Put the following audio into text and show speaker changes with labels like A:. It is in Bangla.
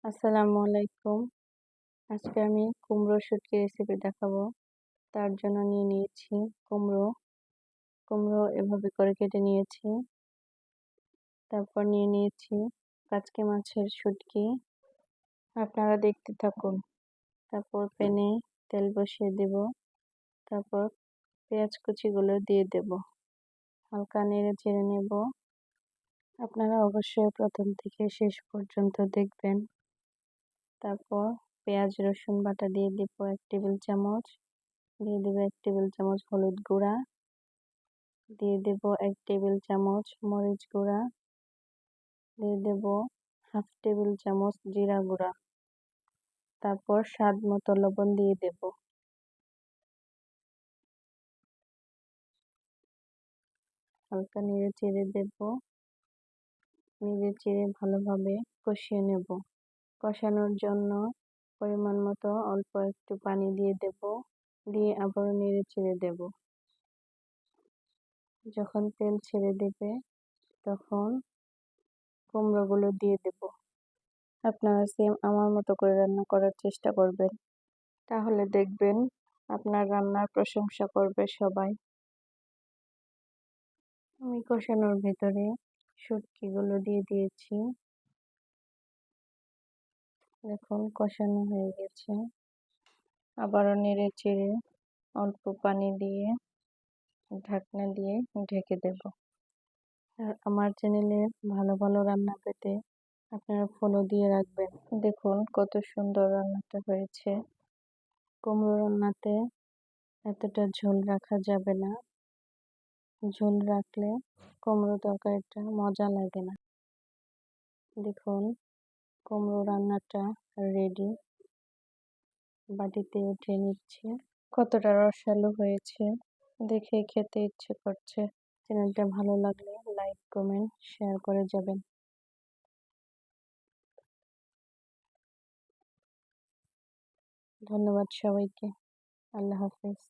A: আসসালামু আলাইকুম। আজকে আমি কুমড়ো শুটকি রেসিপি দেখাবো। তার জন্য নিয়ে নিয়েছি কুমড়ো। কুমড়ো এভাবে করে কেটে নিয়েছি। তারপর নিয়ে নিয়েছি কাচকি মাছের শুটকি। আপনারা দেখতে থাকুন। তারপর প্যানে তেল বসিয়ে দেব। তারপর পেঁয়াজ কুচিগুলো দিয়ে দেব। হালকা নেড়ে চেড়ে নেব। আপনারা অবশ্যই প্রথম থেকে শেষ পর্যন্ত দেখবেন। তারপর পেঁয়াজ রসুন বাটা দিয়ে দেব 1 টেবিল চামচ। দিয়ে দেব 1 টেবিল চামচ হলুদ গুঁড়া, দিয়ে দেব 1 টেবিল চামচ মরিচ গুঁড়া, দিয়ে দেব 1/2 টেবিল চামচ জিরা গুঁড়া। তারপর স্বাদ মতো লবণ দিয়ে দেব। হালকা নেড়ে চেড়ে দেব। নেড়ে চেড়ে ভালোভাবে কষিয়ে নেব। কষানোর জন্য পরিমাণ মতো অল্প একটু পানি দিয়ে দেব। দিয়ে আবারও নেড়ে চেড়ে দেব। যখন তেল ছেড়ে দেবে তখন কুমড়োগুলো দিয়ে দেব। আপনারা সেম আমার মতো করে রান্না করার চেষ্টা করবেন। তাহলে দেখবেন আপনার রান্নার প্রশংসা করবে সবাই। আমি কষানোর ভিতরে শুটকিগুলো দিয়ে দিয়েছি। এখন কষানো হয়ে গেছে। আবারও নেড়ে চেড়ে অল্প পানি দিয়ে ঢাকনা দিয়ে ঢেকে দেব। আর আমার চ্যানেলে ভালো ভালো রান্না পেতে আপনারা ফলো দিয়ে রাখবেন। দেখুন কত সুন্দর রান্নাটা হয়েছে। কুমড়ো রান্নাতে এতটা ঝোল রাখা যাবে না। ঝোল রাখলে কুমড়ো তরকারিটা মজা লাগে না। দেখুন কুমড়ো রান্নাটা রেডি। বাটিতে উঠিয়ে নিচ্ছি। কতটা রসালো হয়েছে দেখে খেতে ইচ্ছে করছে। চ্যানেলটা ভালো লাগলে লাইক, কমেন্ট, শেয়ার করে যাবেন। ধন্যবাদ সবাইকে। আল্লাহ হাফেজ।